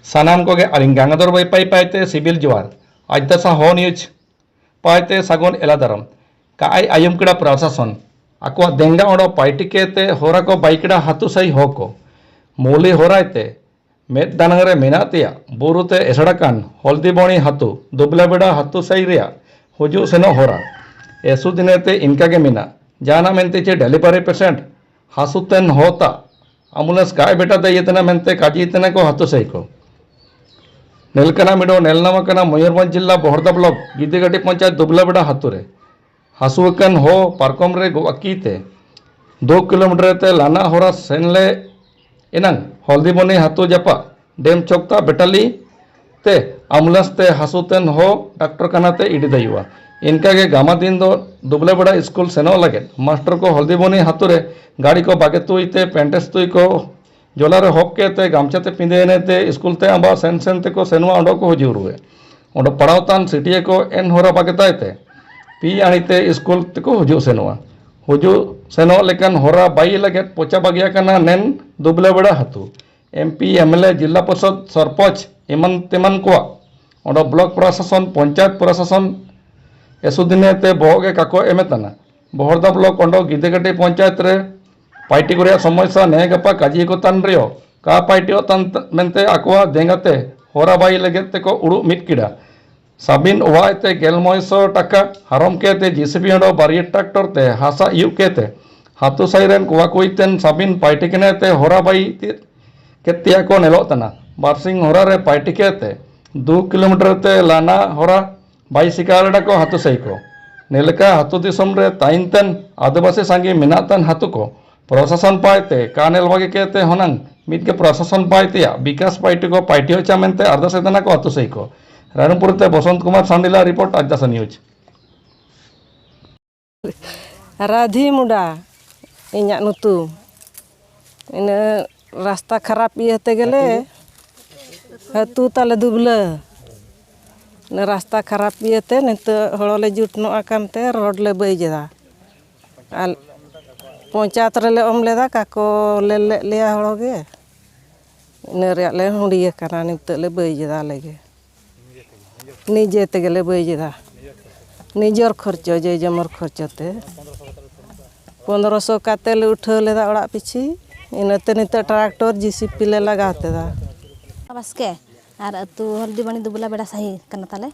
सानाम को अलिंग गांगादर बै पाई पाइते सिविल जवार आज दसा हो न्यूज पाइते सागुन एलादारम काय आयम कड़ा प्रशासन आको देंगा ओडो पाइटिकेते होरा को बाइकड़ा हाथु सही हो को मौली होरायते मेद दानंगरे मेनातिया बुरुते एसड़ाकान हल्दीबणी हाथु दुबलाबेड़ा हाथु सही रिया हुजु सेनो होरा एसु दिनेते इनका के मिना जाना मेनते चे डेलीवरी पेशेंट हासुतेन होता एम्बुलेंस काय बेटा दे येतना मेनते काजी इतना को हाथु सही को नेलकना मिडो नेलनामकना मयूरभंज जिला बोहरदा ब्लॉक गिद्दीगाटी पंचायत दुबलाबेड़ा हाथुरे हासुकन हो पारकम रे गोकीते 2 किलोमीटर ते लाना होरा सेनले इनंग हल्दीबनी हाथु जापा डेम चौकता बेटाली ते एम्बुलेंस ते हासुतेन हो डॉक्टर खानाते इडी दयुआ इनका के गामा दिन दो दुबलाबेड़ा स्कूल सेनो लगे मास्टर को हल्दीबनी हाथुरे गाड़ी को बागे तुईते पेंटेस तुई को जोलारे हॉक के ते गामछाते पिंदेने ते स्कूल ते आंबा सेन सेन ते को सेनवा ओडो को हजुरुए ओडो पड़ावतान सिटिए को एन होरा बागेतायते पी आनीते स्कूल ते को हजु सेनवा हुजु सेनो लेकन होरा बाई लगे पोचा बागिया कना नेन दुबलाबेड़ा हाथु एमपी एमएलए जिला परिषद सरपंच इमन तेमन को ओडो ब्लॉक प्रशासन पंचायत प्रशासन एसुदिने ते बोगे काको एमेतना बोहरदा ब्लॉक ओडो गिद्दीगाटी पंचायत रे पार्टी को समस्या ने गपा काजी को तन रियो का पार्टी तन मेनते आकोआ देंगाते होरा बाई लगे ते को उड़ू मिट किड़ा साबिन ओवाते 1900 टाका हारम केते जीसीबी ओडो बारिय ट्रैक्टर ते हासा यु केते हाथु साइरेन कोवा कोइतेन साबिन पार्टी केनेते होरा बाई केतिया को नेलोतना बारसिंग होरा रे पार्टी केते 2 किलोमीटर ते लाना होरा बाई सिकारडा को हाथु सही को नेलका हाथु दिसम रे ताइनतन आदिवासी सांगी मिनातन हाथु को प्रशासन पाइते कानेल वगे केते होनंग मिट के प्रशासन पाइते विकास पार्टी को पार्टी हो चामेंते अर्धसेतना को हाथु सही को रायरंगपुर ते बसंत कुमार सांडिला रिपोर्ट आज दस न्यूज राधी मुडा इन्या नुतु इन रास्ता खराब इयते गेले हतु ताले दुबला न रास्ता खराब इयते नित हड़ोले जुटनो आकानते रोड ले बैजेदा आल पंचायत रे ओमलेदा काको ले लिया हड़ोगे इन रे ले हुंडिया कना नित ले बैजेदा लेगे निजे ते गेले बैजेदा निजर खर्चो जे जमर खर्चोते 1500 काते ले उठा लेदा ओड़ा पिछी इनते नित ट्रैक्टर जीसीपी ले लगातेदा बास्के आर अतु हल्दीबनी दुबलाबेड़ा सही कना ताले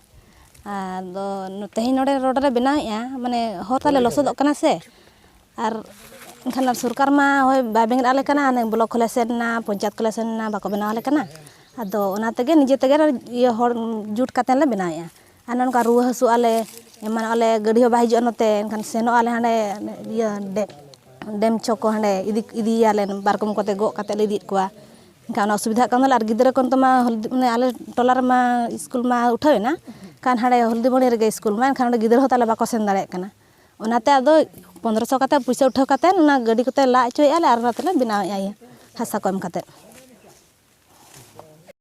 आ दो तेही नोडे रोड रे बनाया माने हर ताले लसदो कना से आर एनखान सरकार मा होय बाय बेंगल आले कना ने ब्लॉक खोले सेना पंचायत खोले सेना बाको बनाव आले कना आदो ओना तेगे निजे तेगे ये हर जुट काते ले बनाया आर ननका रुवा हसु आले एमान आले गड़ी हो बाहिजो नते एनखान सेनो आले हांडे ये डेम चौको हांडे इदी आले बारकम कते गो काते ले इदी कोआ एनखान असुविधा कान आर गिदरा कोन तमा माने आले टोलार मा स्कूल मा उठावेना कान हांडे हल्दीबनी रे स्कूल मा एनखान गिदरा हो ताले बाको सेन दाड़े कना ओनाते आदो 1500 काते पैसा उठाव काते ना गड़ी कते ला चोय आले आर रातले बनाव आया हासा कम काते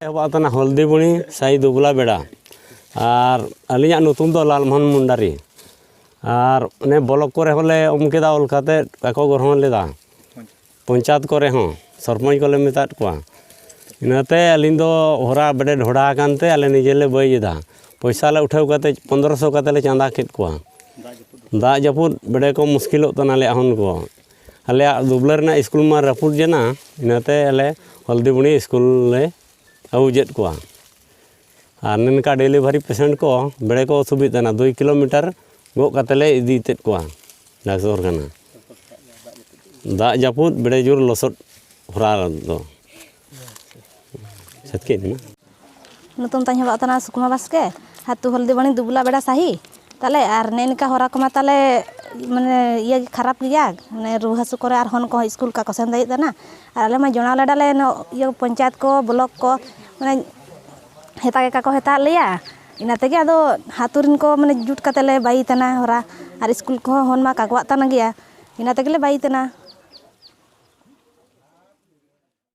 एबातना हल्दीबनी साई दुबलाबेड़ा और अलिया नुतुम दो लालमोहन मुंडारी और ने ब्लॉक को होले उमकेदा ओलकाते काको ग्रहण लेदा पंचायत को हो सरपंच को ले मेता को इनाते अलिन दो होरा बड़े ढोड़ा कानते अले निजेले बैजेदा पैसा ले उठाव काते 1500 काते ले चांदा केत को दा जपुर बड़े को मुश्किल तनाले हन को अले दुबला स्कूल में रपुट जेना इनाते अले हल्दीबनी स्कूल ले आउजेत को और ननका डिलीवरी पेशेंट को बड़े को सुविधा 2 किलोमीटर गो कातले इदी तेत को डाक्टर कना दा जापुत बड़े जोर लसट होरा दो सतके ना नतुम ताई हबातना सुकुमा बास्के हातु हल्दीबनी दुबलाबेड़ा सही ताले आर नेनका होरा कमा ताले माने ये खराब गया माने रुहा हसु करे आर हन को स्कूल का कोसेन दाई तना आर आले मा जोना लडाले ये पंचायत को ब्लॉक को माने हेता के काको हेता लिया इना तेगे आदो हातुरिन को माने जुट काते ले बाई तना होरा आर स्कूल को हन मा कागवा तना गया इना तेगे ले बाई तना